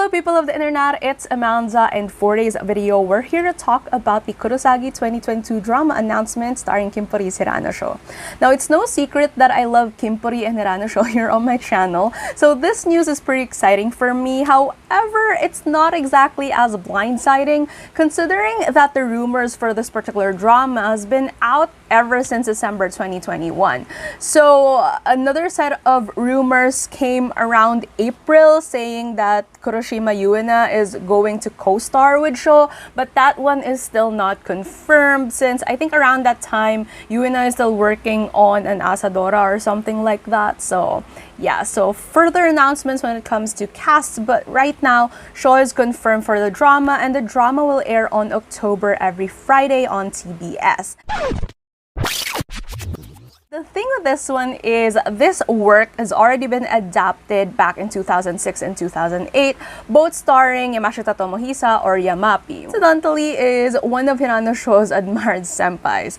Hello people of the internet, it's Amanda, and for today's video, we're here to talk about the Kurosagi 2022 drama announcement starring Kimpori's Hirano Sho. Now, it's no secret that I love Kimpori and Hirano Sho here on my channel, so this news is pretty exciting for me. However, it's not exactly as blindsiding considering that the rumors for this particular drama has been out ever since December 2021. So another set of rumors came around April saying that Kuroshima Yuina is going to co-star with Sho, but that one is still not confirmed since I think around that time Yuina is still working on an Asadora or something like that. So yeah, so further announcements when it comes to casts, but right now Sho is confirmed for the drama, and the drama will air on October every Friday on TBS. The thing with this one is this work has already been adapted back in 2006 and 2008, both starring Yamashita Tomohisa or Yamapi. Incidentally, is one of Hirano Sho's admired senpais.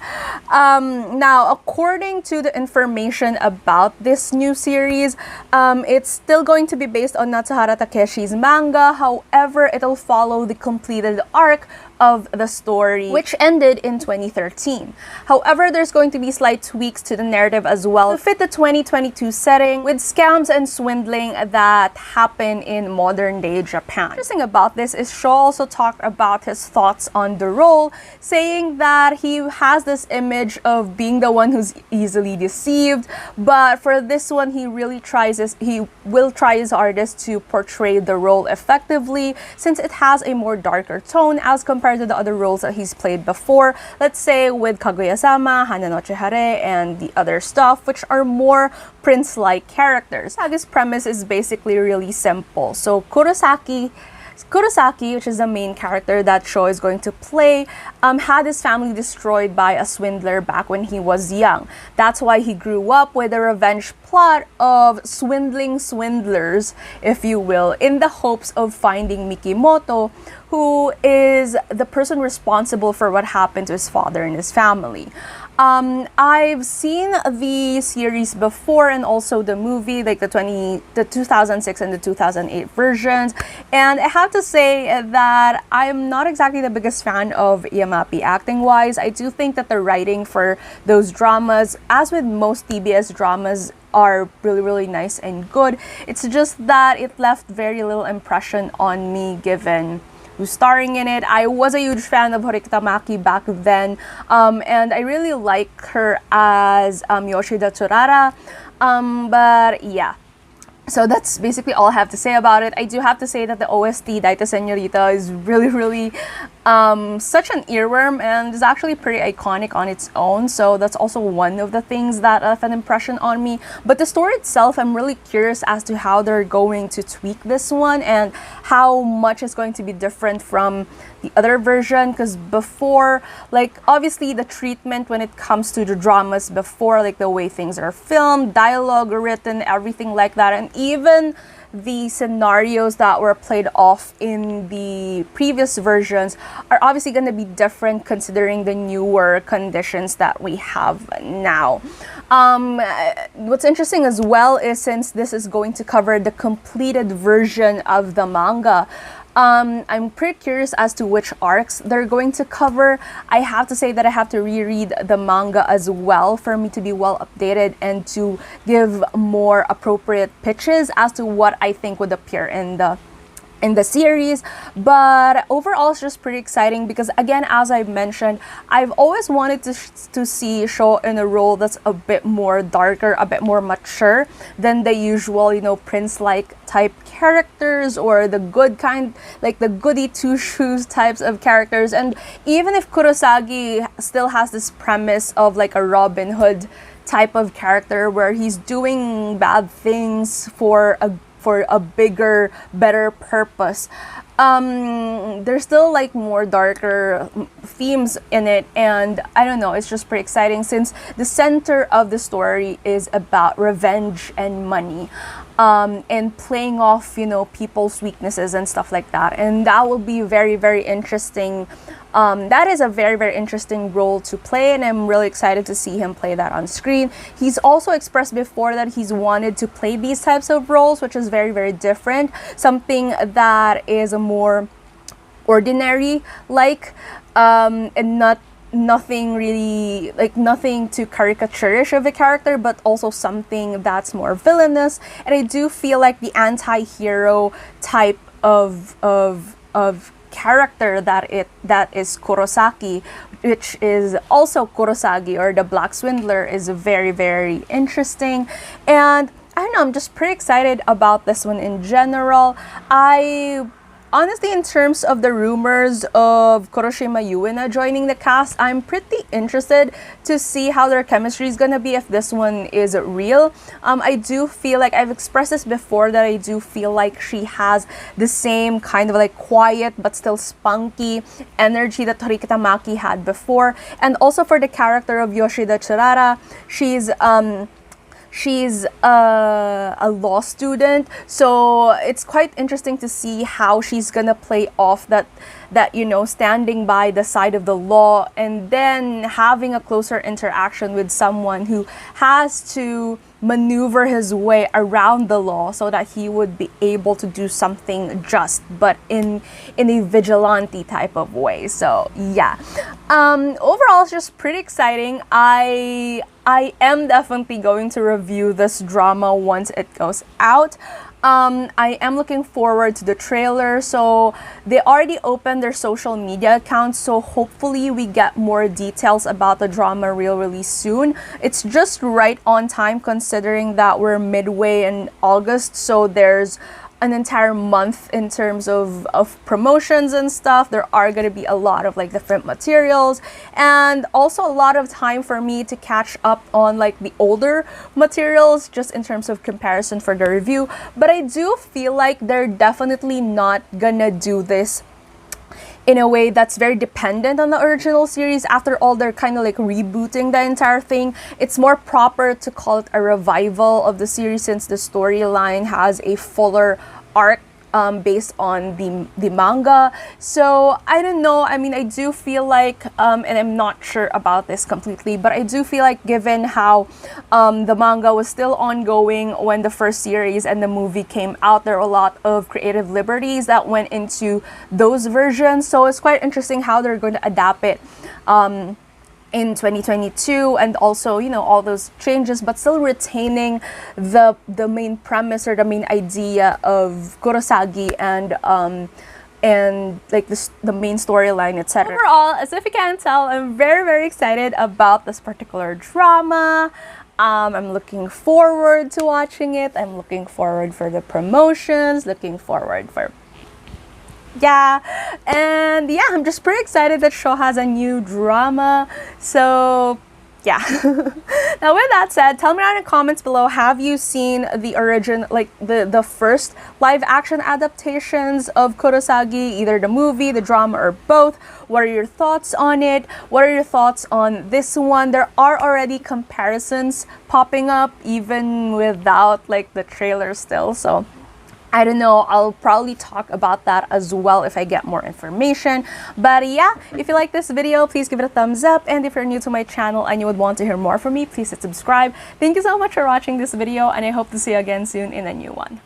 Now, according to the information about this new series, it's still going to be based on Natsuhara Takeshi's manga. However, it'll follow the completed arc of the story, which ended in 2013. However, there's going to be slight tweaks to the narrative as well to fit the 2022 setting with scams and swindling that happen in modern day Japan. Interesting about this is Sho also talked about his thoughts on the role, saying that he has this image of being the one who's easily deceived, but for this one he will try his hardest to portray the role effectively since it has a more darker tone as compared to the other roles that he's played before, let's say with Kaguya-sama, Hana no Chihare, and the other stuff, which are more prince-like characters. His premise is basically really simple. So Kurosagi, which is the main character that Sho is going to play, had his family destroyed by a swindler back when he was young. That's why he grew up with a revenge plot of swindling swindlers, if you will, in the hopes of finding Mikimoto, who is the person responsible for what happened to his father and his family. I've seen the series before and also the movie, like the 2006 and the 2008 versions, and I have to say that I'm not exactly the biggest fan of Yamapi acting-wise. I do think that the writing for those dramas, as with most TBS dramas, are really nice and good. It's just that it left very little impression on me given who's starring in it. I was a huge fan of Horikita Maki back then, and I really like her as Yoshida Tsurara, but yeah. So that's basically all I have to say about it. I do have to say that the OST, Daita Señorita, is really such an earworm and is actually pretty iconic on its own. So that's also one of the things that left an impression on me. But the story itself, I'm really curious as to how they're going to tweak this one and how much is going to be different from the other version, because before, like, obviously the treatment when it comes to the dramas before, like the way things are filmed, dialogue written, everything like that, and even the scenarios that were played off in the previous versions are obviously going to be different considering the newer conditions that we have now. What's interesting as well is since this is going to cover the completed version of the manga, I'm pretty curious as to which arcs they're going to cover. I have to say that I have to reread the manga as well for me to be well updated and to give more appropriate pitches as to what I think would appear in the series. But overall, it's just pretty exciting because, again, as I mentioned, I've always wanted to see Sho in a role that's a bit more darker, a bit more mature than the usual, you know, prince-like type characters or the good kind, like the goody two-shoes types of characters. And even if Kurosagi still has this premise of like a Robin Hood type of character where he's doing bad things for a bigger, better purpose, there's still like more darker themes in it, and I don't know, it's just pretty exciting since the center of the story is about revenge and money. and playing off, you know, people's weaknesses and stuff like that. And that will be very, very interesting. That is a very, very interesting role to play, and I'm really excited to see him play that on screen. He's also expressed before that he's wanted to play these types of roles, which is very, very different. Something that is a more ordinary, like, and nothing really, like, nothing too caricaturish of a character, but also something that's more villainous. And I do feel like the anti-hero type of character that is Kurosagi, which is also Kurosagi, or the Black Swindler, is very, very interesting. And I don't know, I'm just pretty excited about this one in general. Honestly, in terms of the rumors of Kuroshima Yuina joining the cast, I'm pretty interested to see how their chemistry is gonna be if this one is real. I do feel like, I've expressed this before, that I do feel like she has the same kind of like quiet but still spunky energy that Torikita Maki had before. And also for the character of Yoshida Chirara, she's a law student, so it's quite interesting to see how she's gonna play off that you know, standing by the side of the law and then having a closer interaction with someone who has to maneuver his way around the law so that he would be able to do something just, but in a vigilante type of way. So yeah, overall it's just pretty exciting. I am definitely going to review this drama once it goes out. I am looking forward to the trailer. So they already opened their social media accounts, so hopefully we get more details about the drama real release soon. It's just right on time considering that we're midway in August, so there's an entire month in terms of promotions and stuff. There are going to be a lot of like different materials, and also a lot of time for me to catch up on like the older materials, just in terms of comparison for the review. But I do feel like they're definitely not gonna do this in a way that's very dependent on the original series. After all, they're kind of like rebooting the entire thing. It's more proper to call it a revival of the series, since the storyline has a fuller arc based on the manga. So I don't know, I mean, I do feel like, and I'm not sure about this completely, but I do feel like, given how the manga was still ongoing when the first series and the movie came out, there are a lot of creative liberties that went into those versions. So it's quite interesting how they're going to adapt it in 2022, and also, you know, all those changes, but still retaining the main premise or the main idea of Kurosagi and like the main storyline, etc. Overall, as if you can't tell, I'm very, very excited about this particular drama. I'm looking forward to watching it. I'm looking forward for the promotions, looking forward for and yeah, I'm just pretty excited that Sho has a new drama. So yeah. Now with that said, tell me down in the comments below, have you seen the origin, like the first live action adaptations of Kurosagi, either the movie, the drama, or both? What are your thoughts on it? What are your thoughts on this one? There are already comparisons popping up even without like the trailer still, so I don't know, I'll probably talk about that as well if I get more information. But yeah, if you like this video, please give it a thumbs up. And if you're new to my channel and you would want to hear more from me, please hit subscribe. Thank you so much for watching this video, and I hope to see you again soon in a new one.